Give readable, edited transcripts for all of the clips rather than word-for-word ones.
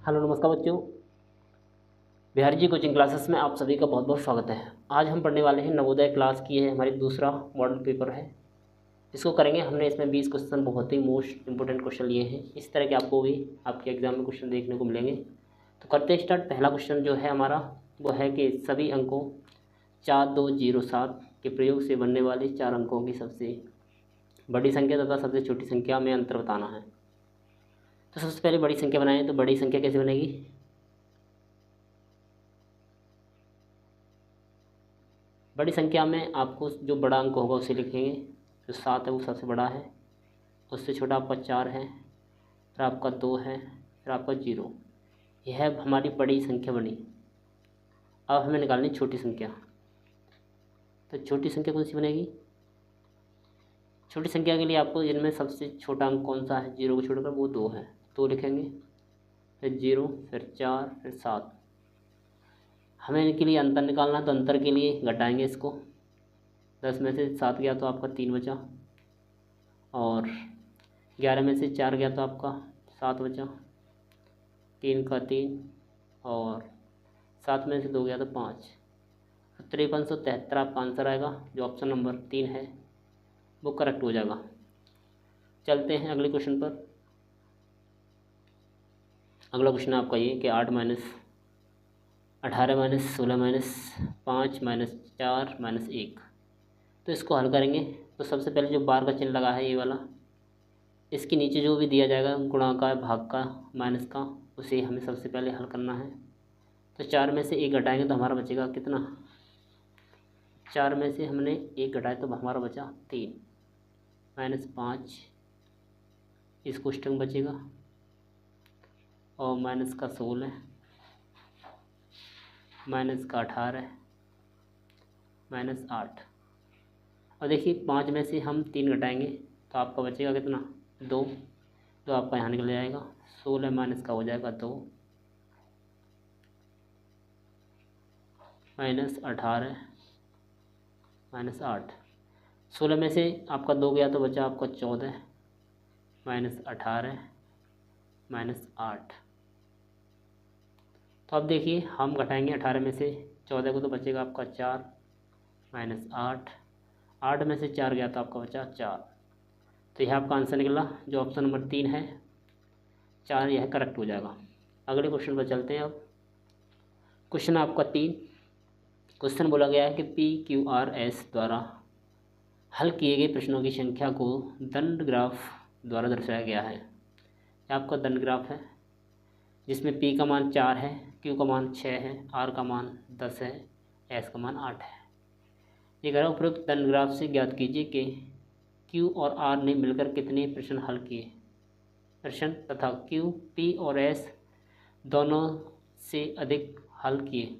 Hello नमस्कार बच्चों। Bihari ji coaching classes में आप सभी का बहुत बहुत स्वागत है। आज हम पढ़ने वाले हैं नवोदय क्लास की है, हमारी दूसरा मॉडल पेपर है। इसको करेंगे हमने। इसमें 20 क्वेश्चन बहुत ही मोस्ट इंपोर्टेंट क्वेश्चन लिए हैं। इस तरह के आपको भी आपके एग्जाम में क्वेश्चन देखने को मिलेंगे। तो करते हैं स्टार्ट। पहला क्वेश्चन जो है हमारा वो है कि सभी अंकों 4207 के प्रयोग से बनने वाले 4 अंकों की सबसे बड़ी संख्या तथा सबसे छोटी संख्या में अंतर बताना है। तो सबसे पहले बड़ी संख्या बनाएं। तो बड़ी संख्या कैसे बनेगी? बड़ी संख्या में आपको जो बड़ा अंक होगा उसे लिखेंगे। जो 7 है वो सबसे बड़ा है, उससे छोटा आपका 4 है, फिर आपका 2 है, फिर आपका 0। यह हमारी बड़ी संख्या बनी। अब हमें निकालनी छोटी संख्या। तो छोटी संख्या कौन सी बनेगी? छोटी संख्या के लिए आपको इनमें सबसे छोटा अंक कौन सा है 0 को छोड़कर? वो 2 है, 2 लिखेंगे, फिर 0, फिर 4, फिर 7। हमें इनके लिए अंतर निकालना, तो अंतर के लिए घटाएंगे इसको। 10 में से 7 गया तो आपका 3 बचा, और 11 में से 4 गया तो आपका 7 बचा, 3 का 3, और 7 में से 2 गया तो 5। 5373 आपका आंसर आएगा। जो ऑप्शन नंबर 3 है वो करेक्ट हो जाएगा। चलते हैं अगले क्वेश्चन पर। अगला क्वेश्चन आपका ये कि 8 minus 18 minus 16 minus 5 minus 4 minus 1। तो इसको हल करेंगे। तो सबसे पहले जो बार का चिन्ह लगा है ये वाला, इसके नीचे जो भी दिया जाएगा गुणा का, भाग का, माइनस का, उसे हमें सबसे पहले हल करना है। तो 4 में से 1 घटाएंगे तो हमारा बचेगा कितना? 4 में से हमने 1 घटाया तो हमारा बचा 3, माइनस 5, इसको स्ट्रिंग बचेगा, और माइनस का 16, माइनस का 18, माइनस 8। और देखिए 5 में से हम 3 घटाएंगे तो आपका बचेगा कितना? 2। तो आपका यहाँ निकल जाएगा। 16 माइनस का हो जाएगा 2, माइनस 18, माइनस 8। 16 में से आपका 2 गया तो बचा आपका 14, माइनस 18, माइनस 8। तो अब देखिए हम घटाएंगे 18 में से 14 को तो बचेगा आपका 4, माइनस 8। 8 में से 4 गया तो आपका बचा 4। तो यह आपका आंसर निकला। जो ऑप्शन नंबर 3 है 4, यह करेक्ट हो जाएगा। अगले क्वेश्चन पर चलते हैं। अब क्वेश्चन आपका 3। क्वेश्चन बोला गया है कि PQRS द्वारा हल किए गए प्रश्नों की संख्या को दंड ग्राफ द्वारा दर्शाया गया है। यह आपका दंड ग्राफ है जिसमें P का मान 4 है, Q का मान 6 है, R का मान 10 है, S का मान 8 है। ये कह रहा है उपरोक्त दंड ग्राफ से ज्ञात कीजिए कि Q और R ने मिलकर कितने प्रश्न हल किए। प्रश्न तथा Q, P और S दोनों से अधिक हल किए।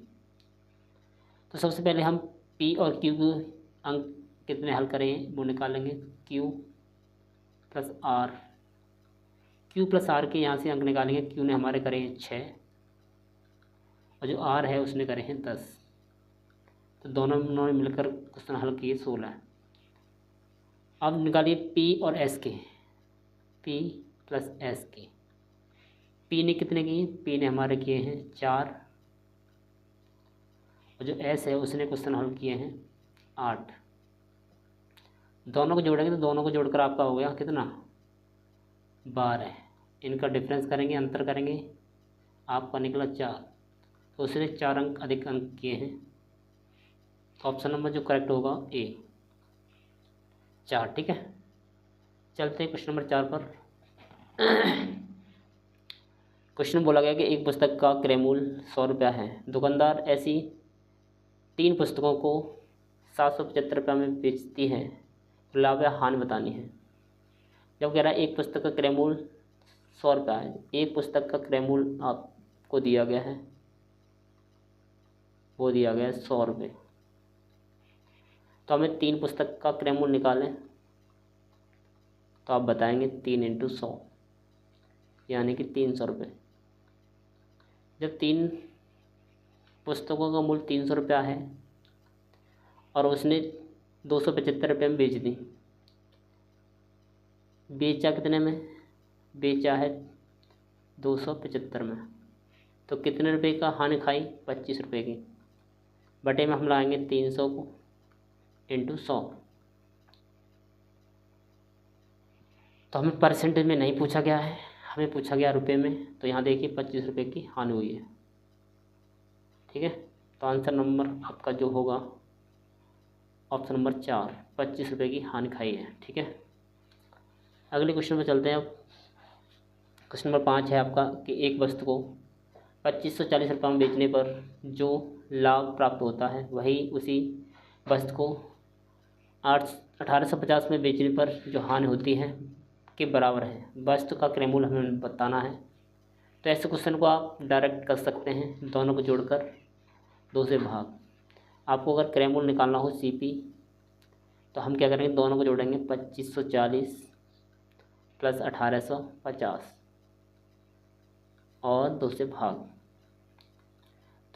तो सबसे पहले हम P और Q के अंक कितने हल करें वो निकालेंगे। Q plus R, Q plus R के यहाँ से अंक निकालेंगे। Q ने हमारे करे हैं 6, और जो R है उसने करे हैं 10। तो दोनों ने मिलकर क्वेश्चन हल किए 16। अब निकालिए P और S के, P प्लस S के। P ने कितने किए? P ने हमारे किए हैं 4, और जो S है उसने क्वेश्चन हल किए हैं 8। दोनों को जोड़ेंगे तो दोनों को जोड़कर आपका हो गया कितना? 12। इनका डिफरेंस करेंगे, अंतर करेंगे, आपका निकला 4। तो उसने 4 अंक अधिक अंक किए हैं। तो ऑप्शन नंबर जो करेक्ट होगा A, 4। ठीक है, चलते हैं क्वेश्चन नंबर 4 पर। क्वेश्चन बोला गया कि एक पुस्तक का क्रय मूल्य 100 रुपया है। दुकानदार ऐसी 3 पुस्तकों को 775 रुपये में बेचती है। तो लाभ या हानि बतानी है। जब कह रहा है एक पुस्तक का क्रय मूल्य 100 रुपया है, एक पुस्तक का क्रय मूल्य आपको दिया गया है, वो दिया गया है 100 रुपये। तो हमें 3 पुस्तक का क्रय मूल्य निकालें। तो आप बताएंगे 3 × 100 यानी कि 300 रुपये। जब 3 पुस्तकों का मूल्य 300 रुपया है और उसने 275 रुपये में बेच दी, बेचा कितने में? बेचा है 275 में। तो कितने रुपए का हानि खाई? 25 रुपये की। बटे में हम लाएंगे 300 को इंटू 100। तो हमें परसेंटेज में नहीं पूछा गया है, हमें पूछा गया रुपए में। तो यहाँ देखिए 25 रुपये की हानि हुई है। ठीक है, तो आंसर नंबर आपका जो होगा ऑप्शन नंबर 4, 25 रुपये की हानि खाई है। ठीक है, अगले क्वेश्चन पर चलते हैं। अब क्वेश्चन नंबर 5 है आपका कि एक वस्तु को 2540 रुपये में बेचने पर जो लाभ प्राप्त होता है वही उसी वस्तु को 1850 में बेचने पर जो हानि होती है के बराबर है। वस्तु का क्रयमूल्य हमें बताना है। तो ऐसे क्वेश्चन को आप डायरेक्ट कर सकते हैं, दोनों को जोड़कर 2 से भाग। आपको अगर क्रयमूल्य निकालना हो CP, तो हम क्या करेंगे, दोनों को जोड़ेंगे 2540 प्लस 1850 और 2 से भाग।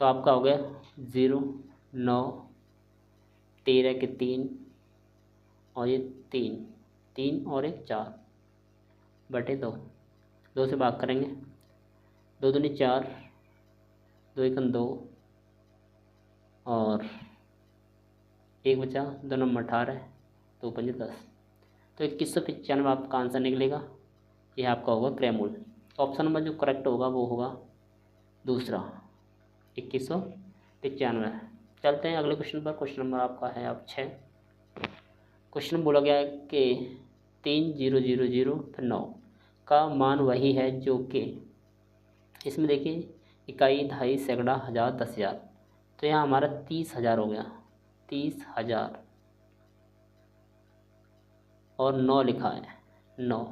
तो आपका हो गया 0, 9, 13 के 3 और ये 3 और 1 4 बटे 2। 2 से भाग करेंगे, 2 दूनी 4, 2 एकम 2 और 1 बचा, 2 नंबर 18, 2 पंजे 10। तो 2195 आपका आंसर निकलेगा। यह आपका होगा क्रयमूल्य। ऑप्शन नंबर जो करेक्ट होगा वो होगा दूसरा, 2195। चलते हैं अगले क्वेश्चन पर। क्वेश्चन नंबर आपका है अब 6। क्वेश्चन बोला गया है कि 3000 फिर 9 का मान वही है जो कि, इसमें देखिए इकाई, दहाई, सैकड़ा, हज़ार, 10,000। तो यहाँ हमारा 30,000 हो गया, 30,000 और 9 लिखा है 9।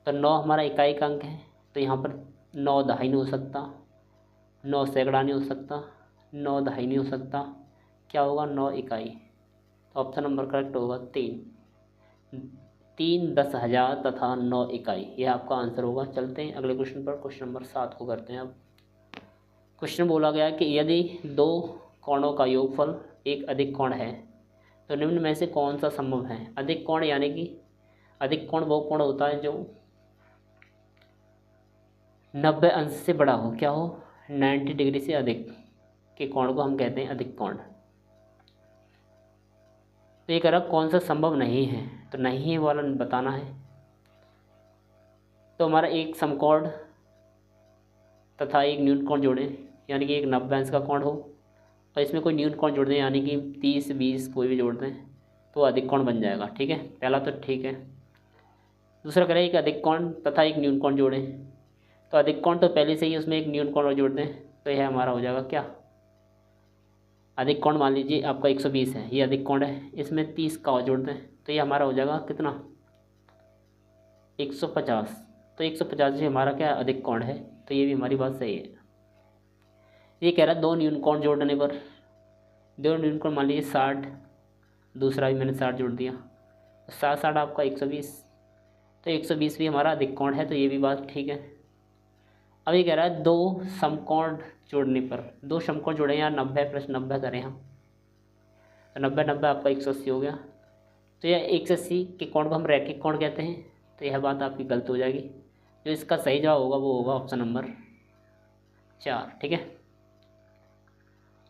तो 9 हमारा इकाई का अंक है, तो यहाँ पर 9 दहाई नहीं हो सकता, 9 सैकड़ा नहीं हो सकता, 9 दहाई नहीं हो सकता। क्या होगा? 9 इकाई। तो ऑप्शन नंबर करेक्ट होगा 3, 10,000 तथा 9 इकाई। यह आपका आंसर होगा। चलते हैं अगले क्वेश्चन पर। क्वेश्चन नंबर 7 को करते हैं अब। क्वेश्चन बोला गया कि यदि 2 कोणों का योगफल एक अधिक कोण है तो निम्न में से कौन सा संभव है? अधिक कोण यानी कि अधिक कोण वो कोण होता है जो 90 अंश से बड़ा हो। क्या हो? 90 डिग्री से अधिक के कोण को हम कहते हैं अधिक कोण। तो ये कह रहा कौन सा संभव नहीं है, तो नहीं है वाला बताना है। तो हमारा एक समकोण तथा एक न्यून कोण जोड़ें, यानी कि एक 90 अंश का कोण हो और इसमें कोई न्यून कोण जोड़ दें, यानी कि 30, 20 कोई भी जोड़ दें तो अधिक कोण बन जाएगा। ठीक है, पहला तो ठीक है। दूसरा करें एक अधिक कोण तथा एक न्यून कोण जोड़ें, तो अधिक कोण तो पहले से ही, उसमें एक न्यून कोण और जोड़ दें तो यह हमारा हो जाएगा क्या? अधिक कोण मान लीजिए आपका 120 है, ये अधिक कोण है, इसमें 30 का और जोड़ दें तो ये हमारा हो जाएगा कितना? 150। तो 150 से हमारा क्या अधिक कोण है, तो ये भी हमारी बात सही है। ये कह रहा है 2 न्यून कोण जोड़ने पर, 2 न्यून कोण मान लीजिए 60, दूसरा भी मैंने 60 जोड़ दिया, 60 आपका 120, तो 120 भी हमारा अधिक कोण है, तो ये भी बात ठीक है। अब ये कह रहा है 2 समकोण जोड़ने पर, 2 समकोण जोड़े, यहाँ 90 प्लस 90 करें हम, तो 90 90 आपका 180 हो गया। तो यह 180 के कोण को हम रैखिक कोण कहते हैं, तो यह बात आपकी गलत हो जाएगी। जो इसका सही जवाब होगा वो होगा ऑप्शन नंबर 4। ठीक है,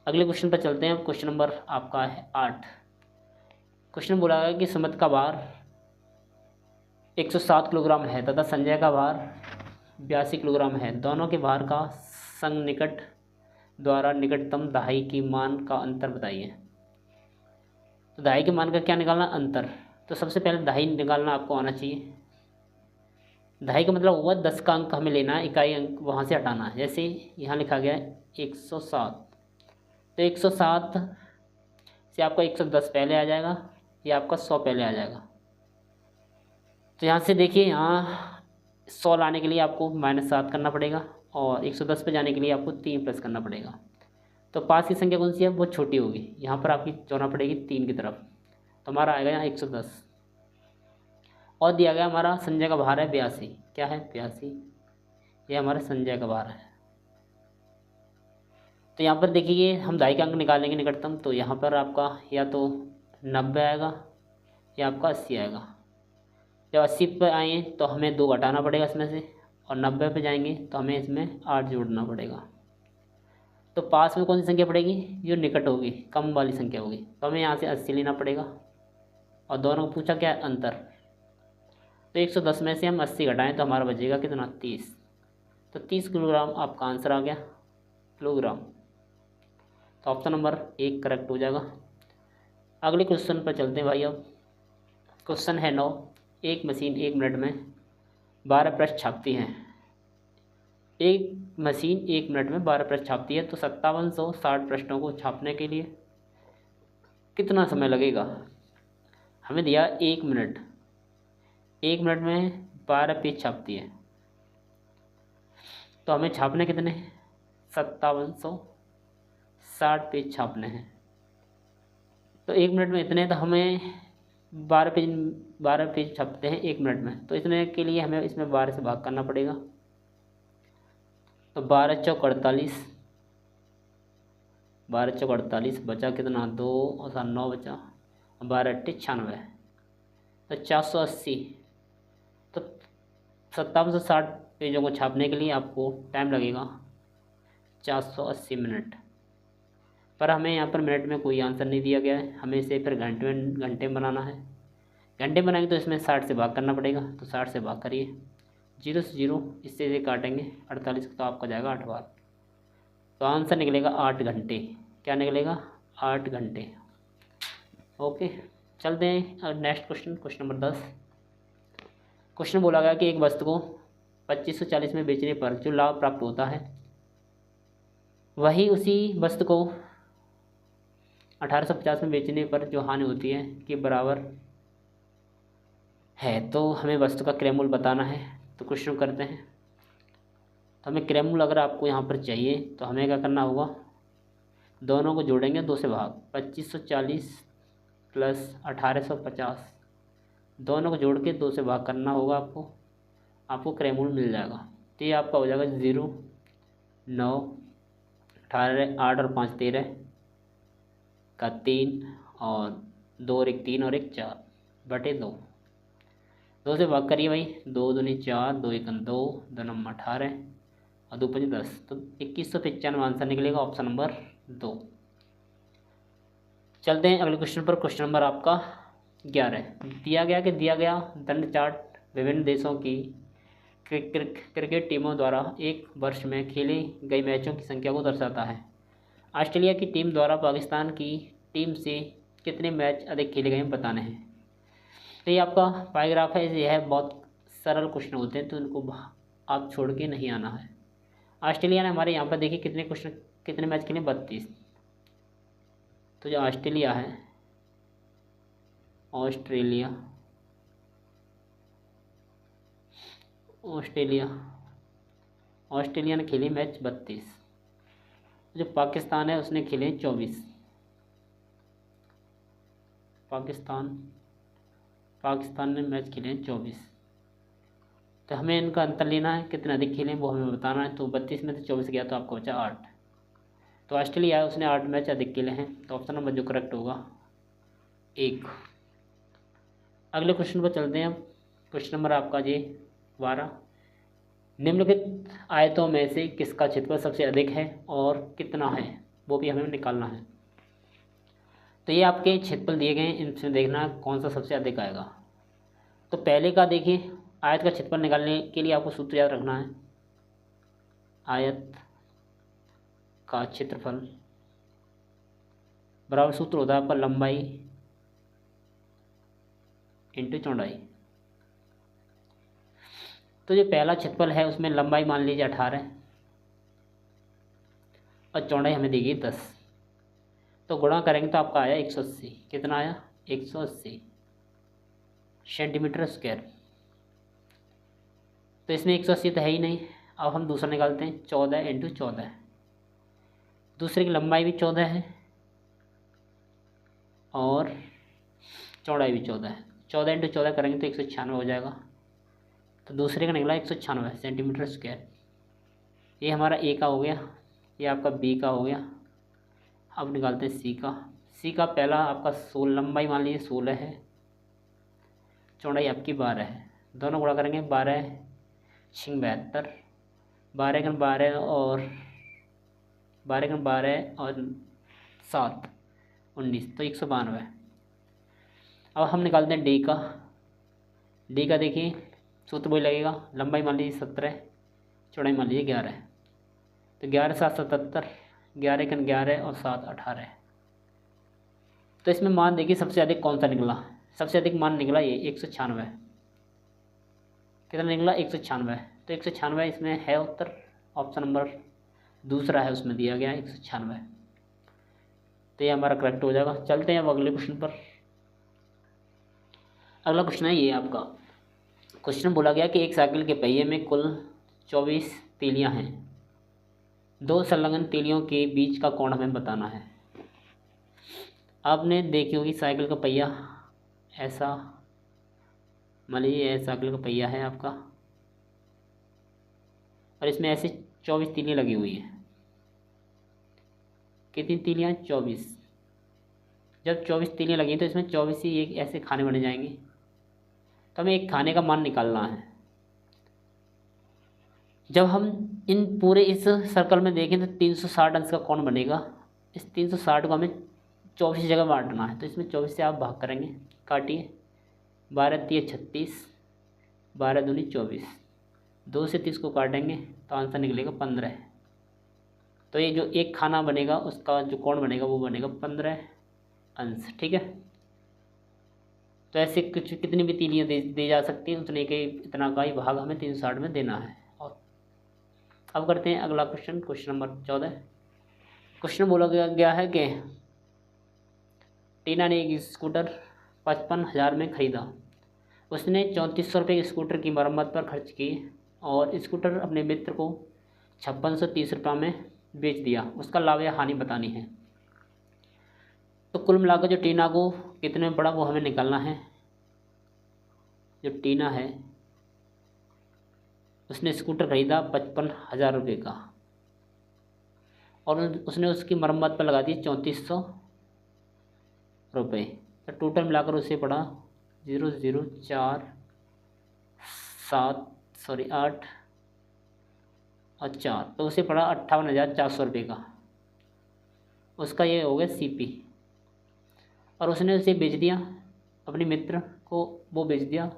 अगले क्वेश्चन पर चलते हैं। क्वेश्चन नंबर आपका है 8। क्वेश्चन बोला गया कि सुमित का भार 107 किलोग्राम है तथा संजय का भार 82 किलोग्राम है। दोनों के भार का संनिकट द्वारा निकटतम दहाई की मान का अंतर बताइए। तो दहाई के मान का क्या निकालना? अंतर। तो सबसे पहले दहाई निकालना आपको आना चाहिए। दहाई का मतलब हुआ 10 का अंक हमें लेना है, इकाई अंक वहाँ से हटाना है। जैसे यहाँ लिखा गया है 107, तो 107 से आपका 110 पहले आ जाएगा, या आपका 100 पहले आ जाएगा। तो यहाँ से देखिए, यहाँ 100 लाने के लिए आपको -7 करना पड़ेगा और 110 पे जाने के लिए आपको 3 प्लस करना पड़ेगा। तो पास की संख्या कौन सी है? वो छोटी होगी, यहाँ पर आपकी जोड़ना पड़ेगी 3 की तरफ, तो हमारा आएगा यहाँ 110। और दिया गया हमारा संजय का भार है 82। क्या है? 82, ये हमारा संजय का भार है। तो यहाँ पर देखिए हम दहाई का अंक निकालेंगे निकटतम, तो यहाँ पर आपका या तो 90 आएगा या आपका 80 आएगा। जब 80 पर आए तो हमें 2 घटाना पड़ेगा इसमें से, और 90 पे जाएंगे तो हमें इसमें 8 जोड़ना पड़ेगा। तो पास में कौन सी संख्या पड़ेगी, जो निकट होगी, कम वाली संख्या होगी। तो हमें यहाँ से 80 लेना पड़ेगा और दोनों को पूछा क्या है, अंतर। तो 110 में से हम 80 घटाएं तो हमारा बचेगा कितना, 30। तो 30 किलोग्राम आपका आंसर आ गया, किलोग्राम। तो ऑप्शन नंबर 1 करेक्ट हो जाएगा। अगले क्वेश्चन पर चलते हैं भाई। अब क्वेश्चन है 9। एक मशीन 1 मिनट में 12 पृष्ठ छापती है। एक मशीन 1 मिनट में 12 पृष्ठ छापती है, तो 5760 पृष्ठों को छापने के लिए कितना समय लगेगा। हमें दिया 1 मिनट, 1 मिनट में 12 पेज छापती है, तो हमें छापने कितने, 5760 पेज छापने हैं। तो 1 मिनट में इतने, तो हमें 12 पेज छापते हैं 1 मिनट में, तो इतने के लिए हमें इसमें 12 से भाग करना पड़ेगा। तो 12 चौक 48, 12 चौक 48, बचा कितना, 2 और 7 9 बचा, 12 अट्ठे 96, तो 480। तो 5760 पेजों को छापने के लिए आपको टाइम लगेगा 480 मिनट। पर हमें यहाँ पर मिनट में कोई आंसर नहीं दिया गया है, हमें इसे फिर घंटे में बनाना है। घंटे बनाएंगे तो इसमें 60 से भाग करना पड़ेगा, तो 60 से भाग करिए, 0 से 0 इससे काटेंगे, 48 तो आपका जाएगा 8 बार। तो आंसर निकलेगा 8 घंटे। क्या निकलेगा, 8 घंटे। ओके, चलते हैं next question, question number 10। Question बोला गया कि एक वस्तु को 2540 में बेचने पर जो लाभ प्राप्त होता है, वही उसी वस्तु को 1850 में बेचने पर जो हानि होती है के बराबर है। तो हमें वस्तु का क्रय मूल्य बताना है। तो क्वेश्चन करते हैं। तो हमें क्रय मूल्य अगर आपको यहाँ पर चाहिए तो हमें क्या करना होगा, दोनों को जोड़ेंगे 2 से भाग, 2540 प्लस 1850, दोनों को जोड़ के 2 से भाग करना होगा आपको क्रय मूल्य मिल जाएगा। तो ये आपका हो जाएगा 0 9 18 8 और 5 13 का 3 और 2 और 1 3 और 1 4 बटे 2, 2 से भाग करिए भाई, 2 दूनी 4, 2 1 2, 2 नंबर 18 और 2 5 10, तो 2195 आंसर निकलेगा, ऑप्शन नंबर 2। चलते हैं अगले क्वेश्चन पर। क्वेश्चन नंबर आपका 11 दिया गया दंड चार्ट विभिन्न देशों की क्रिकेट टीमों द्वारा एक वर्ष में खेले गए मैचों की संख्या को दर्शाता है। ऑस्ट्रेलिया की टीम द्वारा पाकिस्तान की टीम से कितने मैच अधिक खेले गए हैं बताने हैं। तो ये आपका पैराग्राफ है, यह बहुत सरल क्वेश्चन होते हैं, तो इनको आप छोड़ के नहीं आना है। ऑस्ट्रेलिया ने हमारे यहाँ पर देखिए कितने मैच खेले, 32। तो जो ऑस्ट्रेलिया है, ऑस्ट्रेलिया ने खेले मैच 32। जो पाकिस्तान है उसने खेले 24। पाकिस्तान ने मैच खेले 24। तो हमें इनका अंतर लेना है, कितने अधिक खेले वो हमें बताना है। तो 32 में से 24 गया तो आपको बचा 8। तो ऑस्ट्रेलिया है उसने 8 मैच अधिक खेले हैं, तो ऑप्शन नंबर जो करेक्ट होगा 1। अगले क्वेश्चन पर चलते हैं। क्वेश्चन नंबर आपका जी 12। निम्नलिखित आयतों में से किसका क्षेत्रफल सबसे अधिक है और कितना है, वो भी हमें निकालना है। तो ये आपके क्षेत्रफल दिए गए हैं, इनसे देखना कौन सा सबसे अधिक आएगा। तो पहले का देखिए, आयत का क्षेत्रफल निकालने के लिए आपको सूत्र याद रखना है। आयत का क्षेत्रफल बराबर सूत्र होता है आपका लंबाई इंटू चौड़ाई। तो जो पहला क्षेत्रफल है उसमें लंबाई मान लीजिए 18 और चौड़ाई हमें देगी 10। तो गुणा करेंगे तो आपका आया 180। कितना आया, 180 सेंटीमीटर स्क्वायर। तो इसमें 180 तो है ही नहीं। अब हम दूसरा निकालते हैं, 14 इंटू 14। दूसरे की लंबाई भी 14 है और चौड़ाई भी 14 है। 14 इंटू 14 करेंगे तो 196 हो जाएगा। तो दूसरे का निकला 196 सेंटीमीटर स्क्वायर। ये हमारा ए का हो गया, ये आपका बी का हो गया। अब निकालते हैं सी का। सी का पहला आपका 16, लंबाई मान लीजिए 16 है, चौड़ाई आपकी 12 है। दोनों गुणा करेंगे 12 छिंग 72, 12 और 7 19, तो 192। अब हम निकालते हैं डी का। देखिए सूत्र वही लगेगा, लंबाई मान लीजिए 17, चौड़ाई मान लीजिए 11, तो 11 7 77, 11 11 और 7 18। तो इसमें मान देखिए सबसे अधिक कौन सा निकला, सबसे अधिक मान निकला ये 196। कितना निकला 196, तो 196 इसमें है उत्तर, ऑप्शन नंबर दूसरा है उसमें दिया गया 196, तो ये हमारा करेक्ट हो जाएगा। चलते हैं अब अगले क्वेश्चन पर। अगला क्वेश्चन है ये आपका, क्वेश्चन बोला गया कि एक साइकिल के पहिए में कुल 24 तीलियां हैं, 2 संलग्न तीलियों के बीच का कोण हमें बताना है। आपने देखी होगी साइकिल का पहिया ऐसा, मान लीजिए साइकिल का पहिया है आपका, और इसमें ऐसे 24 तीलियां लगी हुई हैं। कितनी तीलियां? 24। जब 24 तीलियां लगी तो इसमें 24 ही एक ऐसे खाने बने जाएंगे, तो हमें एक खाने का मान निकालना है। जब हम इन पूरे इस सर्कल में देखें तो 360 अंश का कोण बनेगा। इस 360 को हमें 24 जगह बांटना है, तो इसमें 24 से आप भाग करेंगे, काटिए, 12 3 36, 12 दूनी 24, 2 से 30 को काटेंगे तो आंसर निकलेगा 15। तो ये जो एक खाना बनेगा उसका जो कोण बनेगा वो बनेगा 15 अंश। ठीक है, तो ऐसे कुछ कितनी भी तीलियाँ दी जा सकती हैं, उतने के इतना का ही भाग हमें 360 में देना है। और अब करते हैं अगला क्वेश्चन, क्वेश्चन नंबर 14। क्वेश्चन बोला गया है कि टीना ने एक स्कूटर 55,000 में ख़रीदा। उसने 3400 रुपये स्कूटर की मरम्मत पर खर्च की और स्कूटर अपने मित्र को 5630 रुपये में बेच दिया। उसका लाभ या हानि बतानी है। तो कुल मिलाकर जो टीना को कितने में पड़ा वो हमें निकालना है। जो टीना है उसने स्कूटर खरीदा 55,000 रुपये का और उसने उसकी मरम्मत पर लगा दी 3400 रुपये, तो टोटल मिलाकर उसे पड़ा 8 और 4, तो उसे पड़ा 58,400 रुपये का। उसका ये हो गया CP, और उसने उसे बेच दिया अपने मित्र को, वो बेच दिया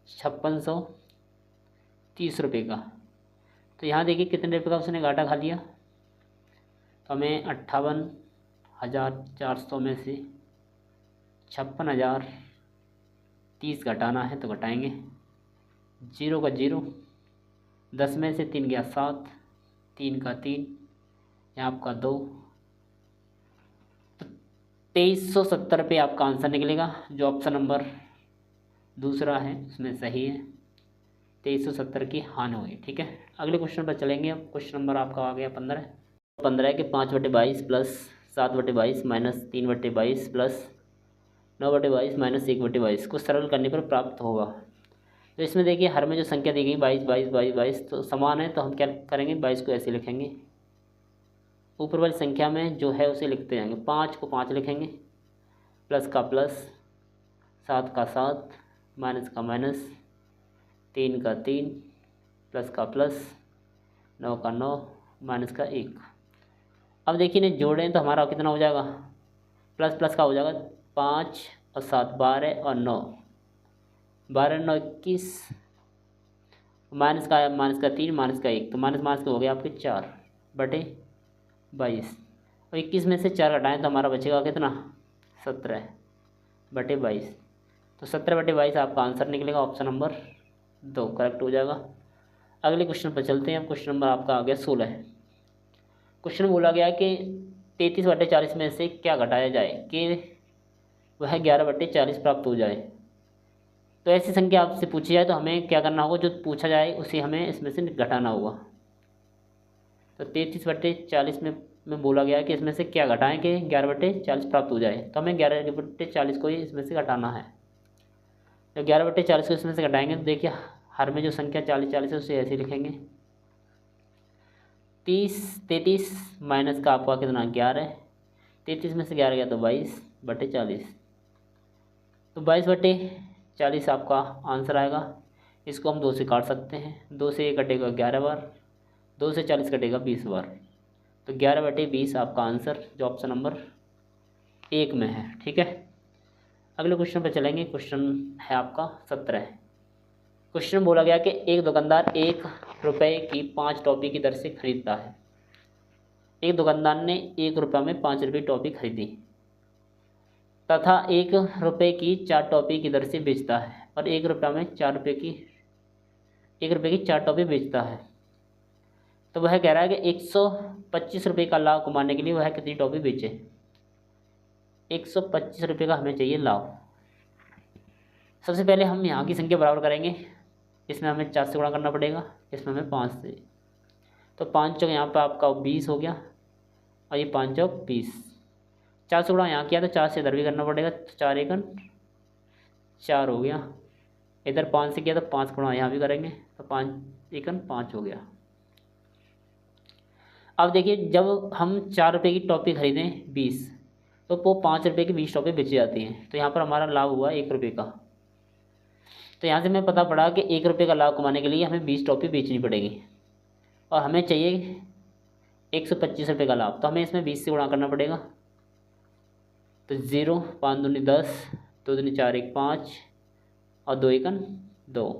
5630 रुपये का। तो यहाँ देखिए कितने रुपये का उसने घाटा खा लिया। तो हमें 58,400 में से 56,030 घटाना है, तो घटाएंगे, 0 का 0, 10 में से 3 गया 7, 3 का 3, यहाँ आपका 2, तो 2370 रुपये आपका आंसर निकलेगा, जो ऑप्शन नंबर दूसरा है उसमें सही है। 2370 की हानि हुई। ठीक है, अगले क्वेश्चन पर चलेंगे। अब क्वेश्चन नंबर आपका आ गया 15 के 5/22 प्लस 7/22 माइनस 3/22 प्लस 9/22 माइनस 1/22 को सरल करने पर प्राप्त होगा। तो इसमें देखिए हर में जो संख्या दी गई 22 22 22 22 तो समान है, तो हम क्या करेंगे, 22 को ऐसे लिखेंगे, ऊपर वाली संख्या में जो है उसे लिखते जाएंगे। 5 को 5 लिखेंगे, प्लस का प्लस, 7 का 7, माइनस का माइनस, 3 का 3, प्लस का प्लस, 9 का 9, माइनस का 1। अब देखिए ने जोड़ें तो हमारा कितना हो जाएगा, प्लस प्लस का हो जाएगा 5 और 7 12 और 9, 12 9 21, माइनस का 3, माइनस का 1, तो माइनस माइनस के हो गया आपके 4/22, और 21 में से 4 घटाएं तो हमारा बचेगा कितना, 17/22। तो 17/22 आपका आंसर निकलेगा, ऑप्शन नंबर 2 करेक्ट हो जाएगा। अगले क्वेश्चन पर चलते हैं। अब क्वेश्चन नंबर आपका आ गया 16 है। क्वेश्चन बोला गया कि 33/40 में से क्या घटाया जाए कि वह 11/40 प्राप्त हो जाए। तो ऐसी संख्या आपसे पूछी जाए तो हमें क्या करना होगा, जो पूछा जाए उसे हमें इसमें से घटाना होगा। तो 33/40 में बोला गया कि इसमें से क्या घटाएं कि 11/40 प्राप्त हो जाए, तो हमें 11/40 को ही इसमें से घटाना है। तो 11/40 को इसमें से घटाएंगे तो देखिए हर में जो संख्या 40 40 है उसे ऐसे लिखेंगे। 33 माइनस का आपका कितना 11, 33 में से 11 गया तो 22/40, तो 22/40 आपका आंसर आएगा। इसको हम 2 से काट सकते हैं। 2 से ये कटेगा 11 बार, 2 से 40 कटेगा 20 बार, तो 11/20 आपका आंसर जो ऑप्शन नंबर 1 में है। ठीक है, अगले क्वेश्चन पर चलेंगे। क्वेश्चन है आपका 17। क्वेश्चन बोला गया कि एक दुकानदार 1 रुपये की 5 टॉफ़ी की दर से खरीदता है। एक दुकानदार ने 1 रुपये में 5 रुपये टॉफ़ी खरीदी तथा 1 रुपये की 4 टॉफ़ी की दर से बेचता है, और 1 रुपये में 1 रुपये की 4 टॉफ़ी बेचता है। तो वह कह रहा है कि 125 रुपये का लाभ कमाने के लिए वह कितनी टॉफ़ी बेचे। 125 रुपये का हमें चाहिए लाभ। सबसे पहले हम यहाँ की संख्या बराबर करेंगे। इसमें हमें 4 से गुणा करना पड़ेगा, इसमें हमें 5 से। तो 5 चौक यहाँ पर आपका 20 हो गया, और ये 5 चौक 20। 4 से गुणा यहाँ किया तो 4 से इधर भी करना पड़ेगा, तो 4 एकन 4 हो गया। इधर 5 से किया तो 5 गुणा यहाँ भी करेंगे, तो 5 एकन 5 हो गया। अब देखिए, जब हम 4 रुपये की टॉफ़ी खरीदें 20, तो वो 5 रुपये की 20 टॉफ़ी बेची जाती हैं। तो यहाँ पर हमारा लाभ हुआ 1 रुपये का। तो यहाँ से हमें पता पड़ा कि 1 रुपये का लाभ कमाने के लिए हमें 20 टॉफ़ी बेचनी पड़ेगी, और हमें चाहिए 125 रुपये का लाभ। तो हमें इसमें 20 से गुणा करना पड़ेगा। तो 0, 5 दूनी 10, 2 दूनी 4, 1 5, और 2 एकन 2।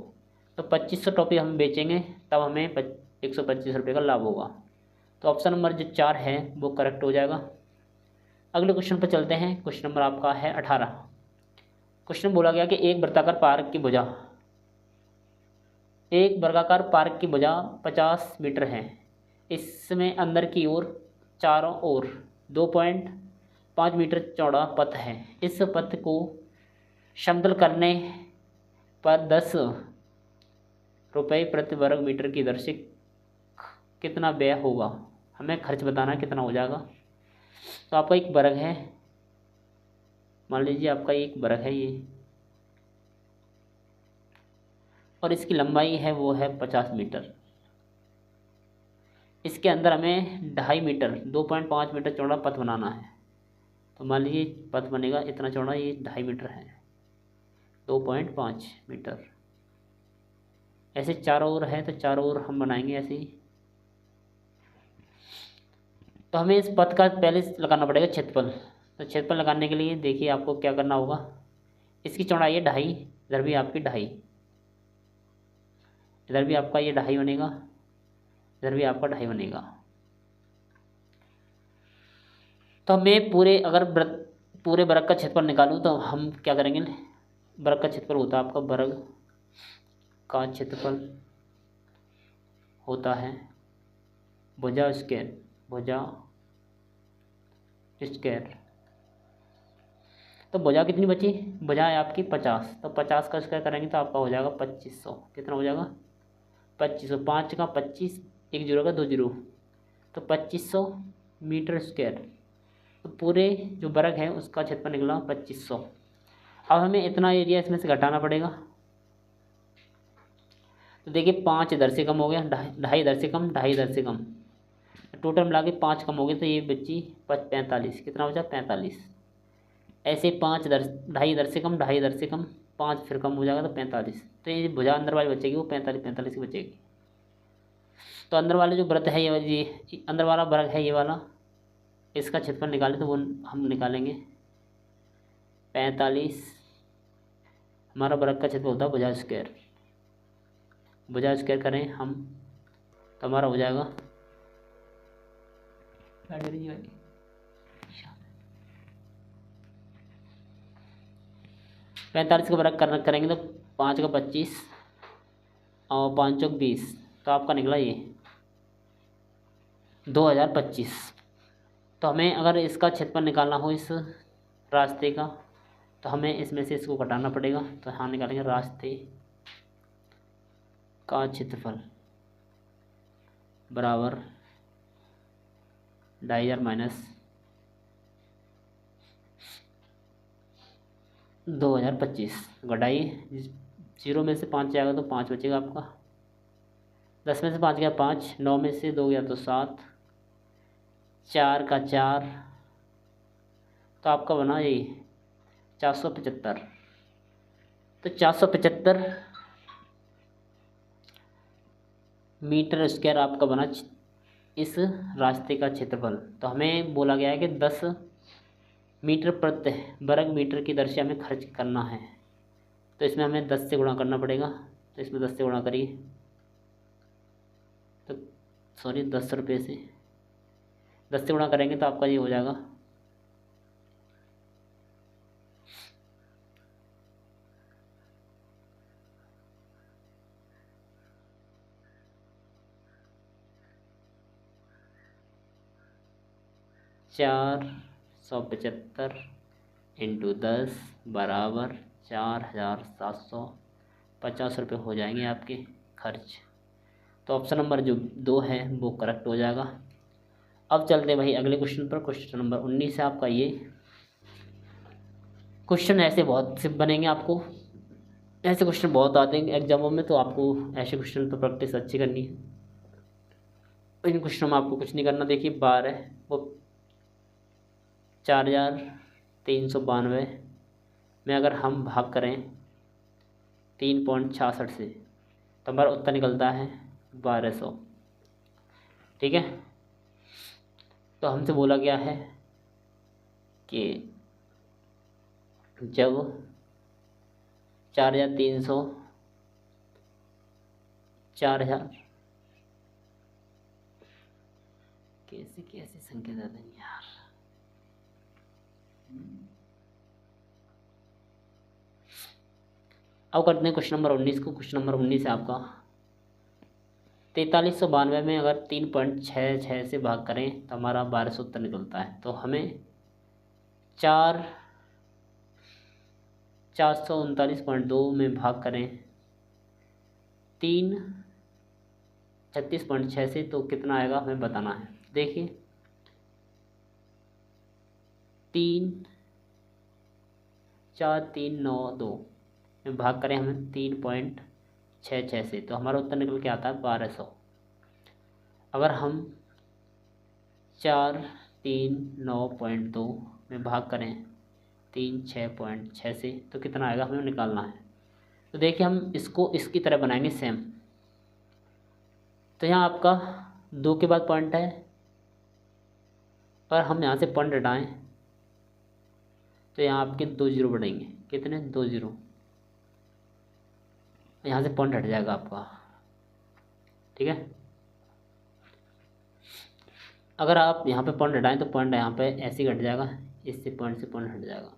तो 2500 टॉफ़ी हम बेचेंगे, तब हमें 125 रुपये का लाभ होगा। तो ऑप्शन नंबर जो 4 है वो करेक्ट हो जाएगा। अगले क्वेश्चन पर चलते हैं। क्वेश्चन नंबर आपका है 18। क्वेश्चन बोला गया कि एक वर्गाकार पार्क की भुजा 50 मीटर है। इसमें अंदर की ओर चारों ओर 2.5 मीटर चौड़ा पथ है। इस पथ को समतल करने पर 10 रुपये प्रति वर्ग मीटर की दर से कितना व्यय होगा। हमें खर्च बताना कितना हो जाएगा। तो आपका एक वर्ग है, मान लीजिए आपका एक वर्ग है ये, और इसकी लंबाई है वो है 50 मीटर। इसके अंदर हमें 2.5 मीटर 2.5 मीटर चौड़ा पथ बनाना है। तो मान लीजिए पथ बनेगा इतना चौड़ा, ये 2.5 मीटर है, 2.5 मीटर। ऐसे चारों ओर है, तो चारों ओर हम बनाएंगे ऐसे ही। तो हमें इस पथ का पहले लगाना पड़ेगा क्षेत्रफल। तो क्षेत्रफल लगाने के लिए देखिए आपको क्या करना होगा। इसकी चौड़ाई है 2.5, इधर भी आपकी 2.5, इधर भी आपका ये 2.5 बनेगा, इधर भी आपका 2.5 बनेगा। तो हमें पूरे वर्ग का क्षेत्रफल निकालूं तो हम क्या करेंगे। वर्ग का क्षेत्रफल होता है आपका, वर्ग का क्षेत्रफल होता है भुजा स्क्वायर, तो भुजा कितनी बची, भुजा है आपकी 50। तो 50 का स्क्वायर करेंगे तो आपका हो जाएगा 2500। कितना हो जाएगा 2500। 5 का 25, 1 जीरो का 2 जीरो, तो 2500 मीटर स्क्वायर। तो पूरे जो वर्ग है उसका क्षेत्रफल निकला 2500। अब हमें इतना एरिया इसमें से घटाना पड़ेगा। तो देखिए 5 इधर से कम हो गया, 2.5 इधर से कम, 2.5 इधर से कम, टोटल मिला के 5 कम हो गए, तो ये बची 45। कितना बचा 45। ऐसे 5 इधर, 2.5 इधर से कम, 2.5 इधर से कम, 5 फिर कम हो जाएगा तो 45। तो ये भुजा अंदर वाली बचेगी वो 45 की बचेगी। तो अंदर वाले जो व्रत है ये अंदर वाला वर्ग है ये वाला, इसका क्षेत्रफल निकालें तो वो हम निकालेंगे 45। हमारा वर्ग का क्षेत्रफल होता है भुजा स्क्वायर। भुजा स्क्वायर करें हम तो हमारा हो जाएगा 45 का वर्ग करेंगे तो 5 का 25 और 5 चौक 20, तो आपका निकला ये 2025। तो हमें अगर इसका क्षेत्रफल निकालना हो इस रास्ते का, तो हमें इसमें से इसको घटाना पड़ेगा। तो हाँ निकालेंगे रास्ते का क्षेत्रफल बराबर 2,500 माइनस 2025। घटाइए, 0 में से 5 जाएगा तो 5 बचेगा आपका, 10 में से 5 गया 5, 9 में से 2 गया तो 7, 4 का 4, तो आपका बना ये 475। तो 475 मीटर स्क्वायर आपका बना इस रास्ते का क्षेत्रफल। तो हमें बोला गया है कि 10 मीटर प्रति वर्ग मीटर की दर से हमें खर्च करना है। तो इसमें हमें 10 से गुणा करना पड़ेगा। तो इसमें 10 से गुणा करिए, तो सॉरी 10 रुपये से 10 से गुणा करेंगे तो आपका ये हो जाएगा 475 इंटू 10 बराबर 4750 रुपये हो जाएंगे आपके खर्च। तो ऑप्शन नंबर जो 2 है वो करेक्ट हो जाएगा। अब चलते हैं भाई अगले क्वेश्चन पर। क्वेश्चन नंबर 19 है आपका ये। क्वेश्चन ऐसे बहुत से बनेंगे, आपको ऐसे क्वेश्चन बहुत आते हैं एग्जामों में, तो आपको ऐसे क्वेश्चन पर प्रैक्टिस अच्छी करनी है। इन क्वेश्चन में आपको कुछ नहीं करना। देखिए 12 वो 4392 में अगर हम भाग करें 3.66 से तो हमारा उत्तर निकलता है 1200। ठीक है, तो हमसे बोला गया है कि जब 4300 4000 कैसे कैसे संख्या ज़्यादा नहीं यार। अब करते हैं क्वेश्चन नंबर 19 को। क्वेश्चन नंबर 19 है आपका 4392 में अगर 3.66 से भाग करें तो हमारा 1200 उत्तर निकलता है। तो हमें 439.2 में भाग करें 336.6 से तो कितना आएगा हमें बताना है। देखिए 34392 में भाग करें हमें 3.66 से तो हमारा उत्तर निकल के आता है 1200। अगर हम 439.2 में भाग करें 36.6 से तो कितना आएगा हमें निकालना है। तो देखिए हम इसको इसकी तरह बनाएंगे सेम। तो यहाँ आपका 2 के बाद पॉइंट है और हम यहाँ से पॉइंट हटाएं तो यहाँ आपके 2 जीरो बढ़ेंगे। कितने? 2 जीरो। यहाँ से पॉइंट हट जाएगा आपका। ठीक है, अगर आप यहाँ पे पॉइंट हटाएं तो पॉइंट यहाँ पे ऐसे ही घट जाएगा, इससे पॉइंट से पॉइंट हट जाएगा।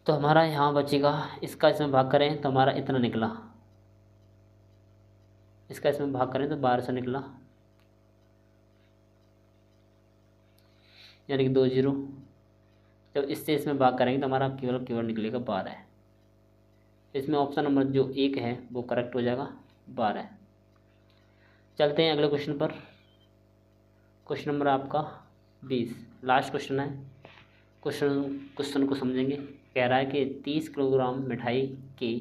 तो हमारा यहाँ बचेगा, इसका इसमें भाग करें तो हमारा इतना निकला, इसका इसमें भाग करें तो 1200 निकला, यानी कि 2 जीरो। जब इससे इसमें भाग करेंगे तो हमारा केवल निकलेगा 12। इसमें ऑप्शन नंबर जो 1 है वो करेक्ट हो जाएगा 12। चलते हैं अगले क्वेश्चन पर। क्वेश्चन नंबर आपका 20 लास्ट क्वेश्चन है। क्वेश्चन को समझेंगे। कह रहा है कि 30 किलोग्राम मिठाई के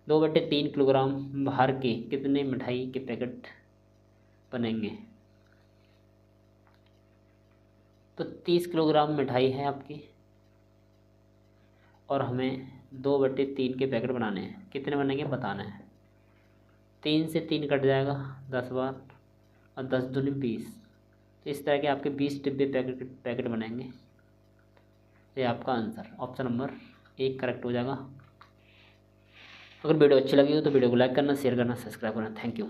2/3 किलोग्राम भार के कितने मिठाई के पैकेट बनेंगे। तो 30 किलोग्राम मिठाई है आपकी और हमें 2/3 के पैकेट बनाने हैं। कितने बनेंगे बताना है। 3 से 3 कट जाएगा 10 बार और 10 दूनी 20। तो इस तरह के आपके 20 डिब्बे पैकेट बनेंगे। ये आपका आंसर ऑप्शन नंबर 1 करेक्ट हो जाएगा। अगर वीडियो अच्छी लगी हो तो वीडियो को लाइक करना, शेयर करना, सब्सक्राइब करना। Thank you.